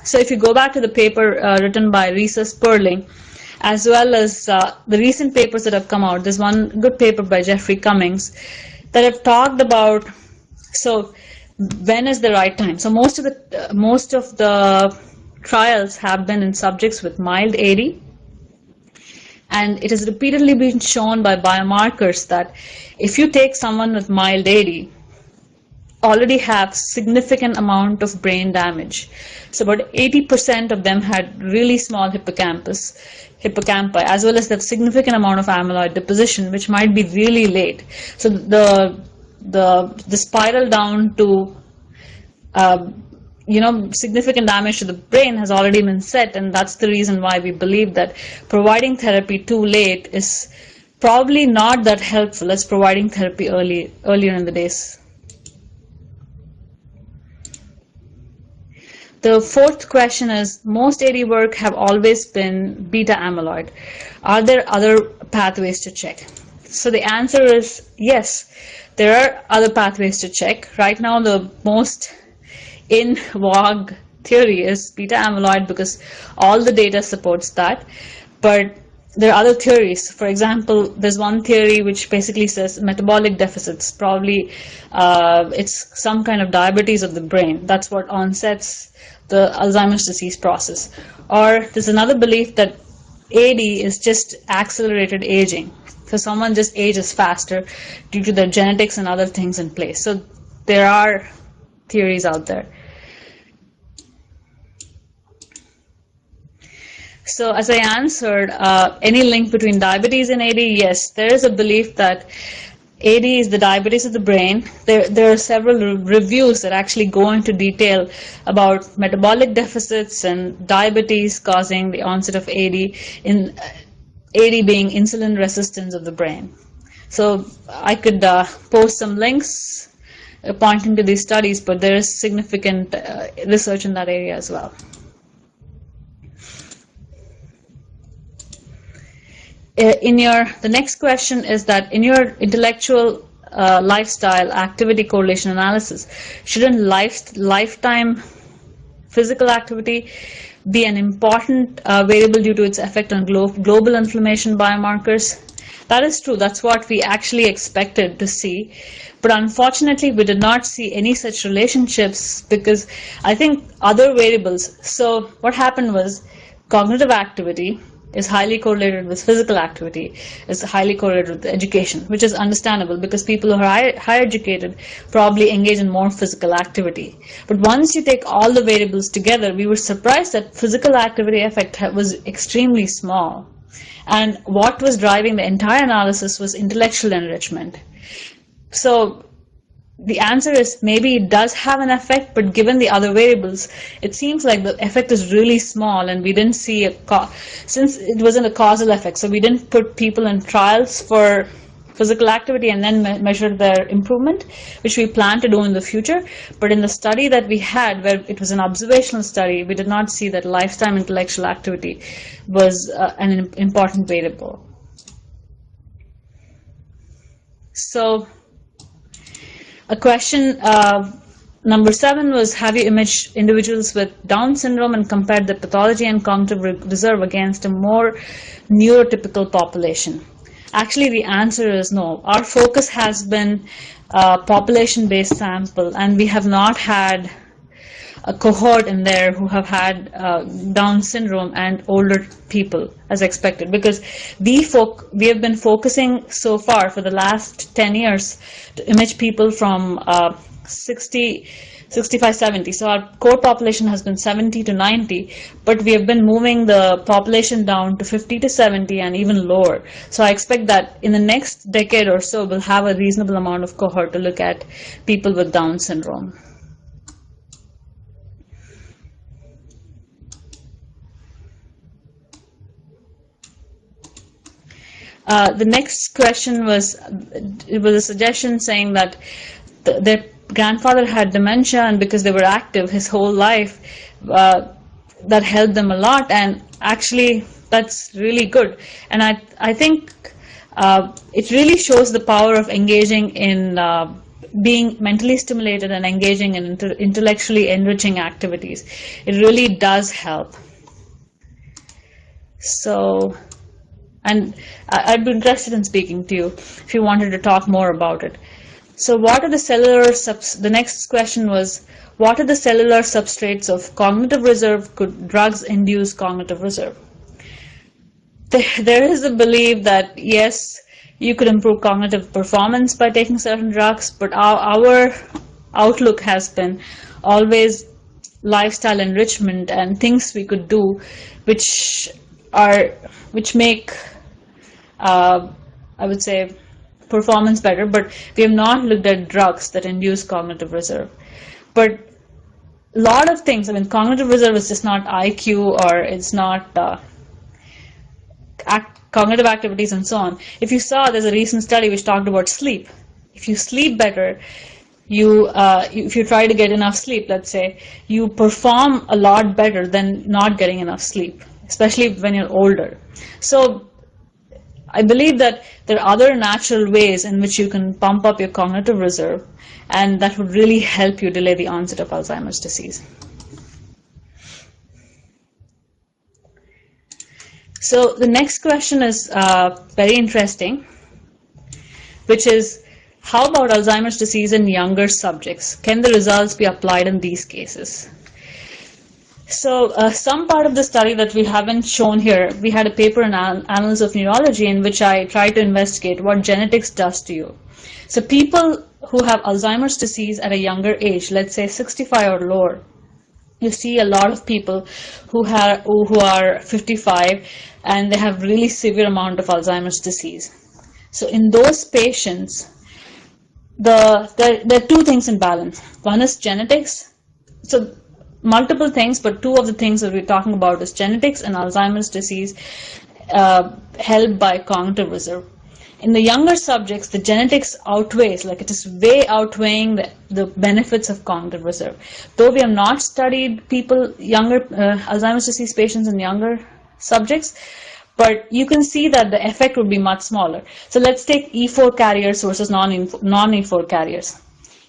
so if you go back to the paper written by Risa Sperling, as well as the recent papers that have come out, there's one good paper by Jeffrey Cummings that have talked about, so when is the right time? So most of the trials have been in subjects with mild AD, and it has repeatedly been shown by biomarkers that if you take someone with mild AD, already have significant amount of brain damage. So about 80% of them had really small hippocampi, as well as that significant amount of amyloid deposition, which might be really late. So the spiral down to significant damage to the brain has already been set, and that's the reason why we believe that providing therapy too late is probably not that helpful as providing therapy earlier in the days. The fourth question is, most AD work have always been beta amyloid. Are there other pathways to check? So the answer is yes, there are other pathways to check. Right now, the most in vogue theory is beta amyloid because all the data supports that. But there are other theories. For example, there's one theory which basically says metabolic deficits. Probably it's some kind of diabetes of the brain. That's what onsets the Alzheimer's disease process. Or there's another belief that AD is just accelerated aging. So someone just ages faster due to their genetics and other things in place. So there are theories out there. So as I answered, any link between diabetes and AD, yes, there is a belief that AD is the diabetes of the brain. There are several reviews that actually go into detail about metabolic deficits and diabetes causing the onset of AD, in AD being insulin resistance of the brain. So I could post some links pointing to these studies, but there is significant research in that area as well. The next question is that in your intellectual lifestyle activity correlation analysis, shouldn't lifetime physical activity be an important variable due to its effect on global inflammation biomarkers? That is true. That's what we actually expected to see. But unfortunately, we did not see any such relationships because I think other variables. So what happened was cognitive activity is highly correlated with physical activity, is highly correlated with education, which is understandable because people who are higher educated probably engage in more physical activity. But once you take all the variables together, we were surprised that physical activity effect was extremely small. And what was driving the entire analysis was intellectual enrichment. So the answer is maybe it does have an effect, but given the other variables, it seems like the effect is really small, and we didn't see since it wasn't a causal effect, so we didn't put people in trials for physical activity and then measure their improvement, which we plan to do in the future. But in the study that we had, where it was an observational study, we did not see that lifetime intellectual activity was an important variable. So a question number 7 was, have you imaged individuals with Down syndrome and compared the pathology and cognitive reserve against a more neurotypical population? Actually, the answer is no. Our focus has been population-based sample, and we have not had a cohort in there who have had Down syndrome and older people as expected, because we have been focusing so far for the last 10 years to image people from 60, 65, 70. So our core population has been 70 to 90, but we have been moving the population down to 50 to 70 and even lower. So I expect that in the next decade or so, we'll have a reasonable amount of cohort to look at people with Down syndrome. The next question was, it was a suggestion saying that their grandfather had dementia, and because they were active his whole life, that helped them a lot, and actually that's really good. And I think it really shows the power of engaging in being mentally stimulated and engaging in intellectually enriching activities. It really does help. So, and I'd be interested in speaking to you if you wanted to talk more about it. So what are the cellular the next question was, what are the cellular substrates of cognitive reserve? Could drugs induce cognitive reserve? There is a belief that yes, you could improve cognitive performance by taking certain drugs, but our outlook has been always lifestyle enrichment and things we could do which make I would say performance better, but we have not looked at drugs that induce cognitive reserve. But a lot of things, I mean, cognitive reserve is just not IQ, or it's not cognitive activities and so on. If you saw, there's a recent study which talked about sleep. If you sleep better, if you try to get enough sleep, let's say, you perform a lot better than not getting enough sleep, especially when you're older. So I believe that there are other natural ways in which you can pump up your cognitive reserve, and that would really help you delay the onset of Alzheimer's disease. So the next question is very interesting, which is, how about Alzheimer's disease in younger subjects? Can the results be applied in these cases? So some part of the study that we haven't shown here, we had a paper in Annals of Neurology in which I tried to investigate what genetics does to you. So people who have Alzheimer's disease at a younger age, let's say 65 or lower, you see a lot of people who are 55 and they have really severe amount of Alzheimer's disease. So in those patients, there are two things in balance. One is genetics. So multiple things, but two of the things that we're talking about is genetics and Alzheimer's disease helped by cognitive reserve. In the younger subjects, the genetics outweighs, like it is way outweighing the benefits of cognitive reserve. Though we have not studied Alzheimer's disease patients in younger subjects, but you can see that the effect would be much smaller. So let's take E4 carriers versus non-E4 carriers.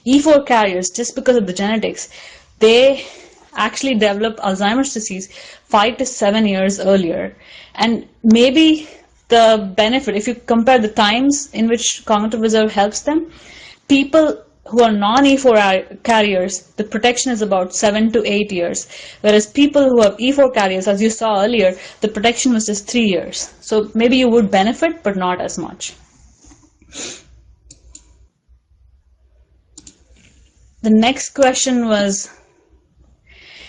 E4 carriers, just because of the genetics, they actually develop Alzheimer's disease 5 to 7 years earlier. And maybe the benefit, if you compare the times in which cognitive reserve helps them, people who are non-E4 carriers, the protection is about 7 to 8 years. Whereas people who have E4 carriers, as you saw earlier, the protection was just 3 years. So maybe you would benefit, but not as much. The next question was,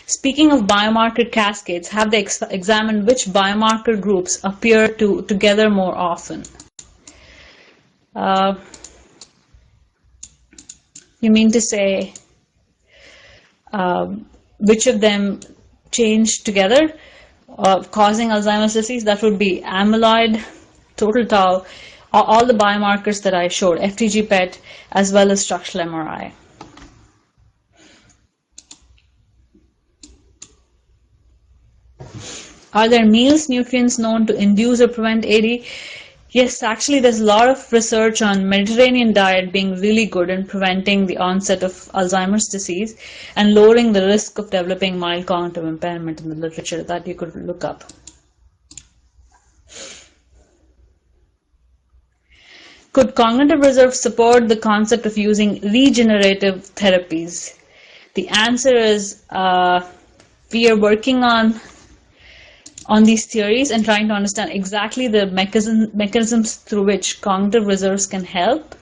speaking of biomarker cascades, have they examined which biomarker groups appear together more You mean to say which of them change together, causing Alzheimer's disease? That would be amyloid, total tau, all the biomarkers that I showed, FDG PET, as well as structural MRI. Are there meals nutrients known to induce or prevent AD? Yes, actually there's a lot of research on Mediterranean diet being really good in preventing the onset of Alzheimer's disease and lowering the risk of developing mild cognitive impairment in the literature that you could look up. Could cognitive reserve support the concept of using regenerative therapies? The answer is we are working on these theories and trying to understand exactly the mechanisms through which cognitive reserves can help.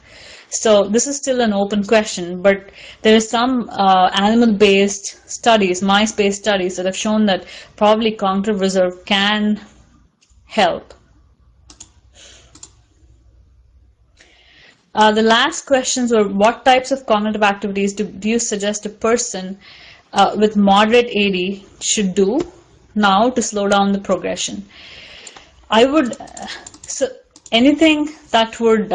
So this is still an open question, but there are some animal-based studies, mice-based studies that have shown that probably cognitive reserve can help. The last questions were, what types of cognitive activities do you suggest a person with moderate AD should do now to slow down the progression? I would, so anything that would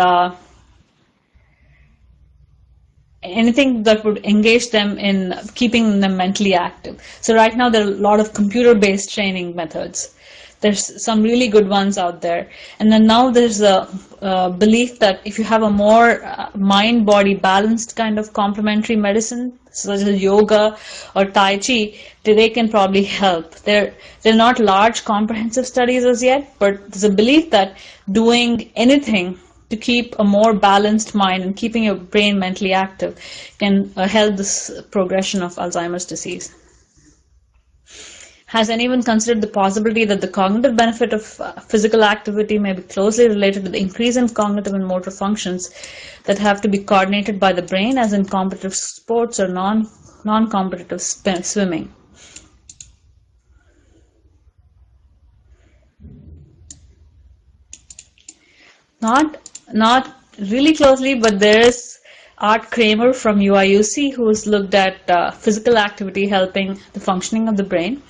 engage them in keeping them mentally active. So right now there are a lot of computer-based training methods. There's some really good ones out there. And then now there's a belief that if you have a more mind-body balanced kind of complementary medicine, such as yoga or Tai Chi, they can probably help. They're not large comprehensive studies as yet, but there's a belief that doing anything to keep a more balanced mind and keeping your brain mentally active can help this progression of Alzheimer's disease. Has anyone considered the possibility that the cognitive benefit of physical activity may be closely related to the increase in cognitive and motor functions that have to be coordinated by the brain, as in competitive sports or non-competitive swimming? Not really closely, but there's Art Kramer from UIUC who's looked at physical activity helping the functioning of the brain.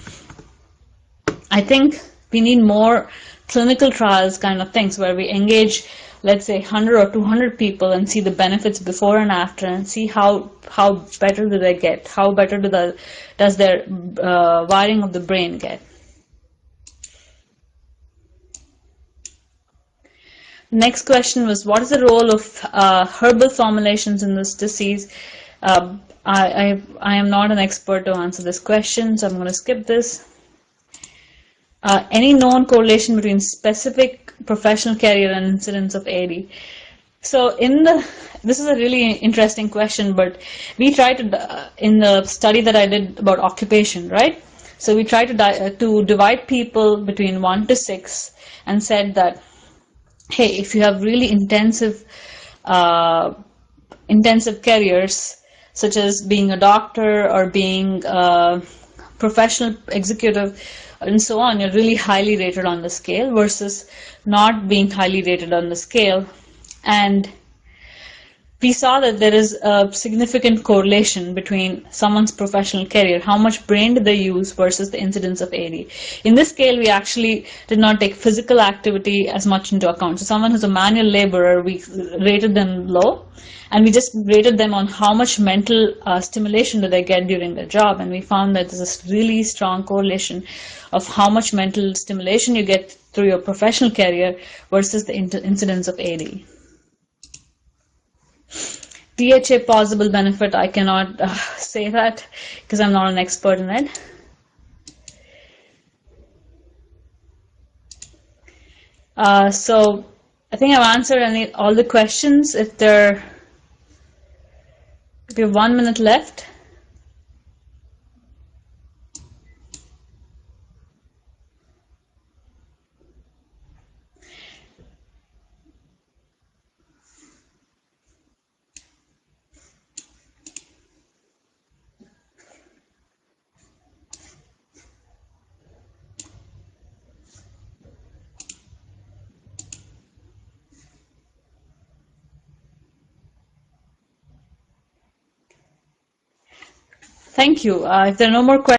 I think we need more clinical trials kind of things where we engage, let's say, 100 or 200 people and see the benefits before and after and see how better do they get, how better does their wiring of the brain get. Next question was, what is the role of herbal formulations in this disease? I am not an expert to answer this question, so I'm going to skip this. Any known correlation between specific professional career and incidence of AD? So this is a really interesting question, but we tried to, in the study that I did about occupation, right? So we tried to divide people between 1 to 6 and said that, hey, if you have really intensive careers, such as being a doctor or being a professional executive, and so on, you're really highly rated on the scale versus not being highly rated on the scale. And we saw that there is a significant correlation between someone's professional career, how much brain did they use versus the incidence of AD. In this scale, we actually did not take physical activity as much into account. So someone who's a manual laborer, we rated them low, and we just rated them on how much mental stimulation do they get during their job. And we found that there's a really strong correlation of how much mental stimulation you get through your professional career versus the incidence of AD. DHA possible benefit, I cannot say that because I'm not an expert in it. So I think I've answered all the questions. If we have 1 minute left. Thank you. If there are no more questions,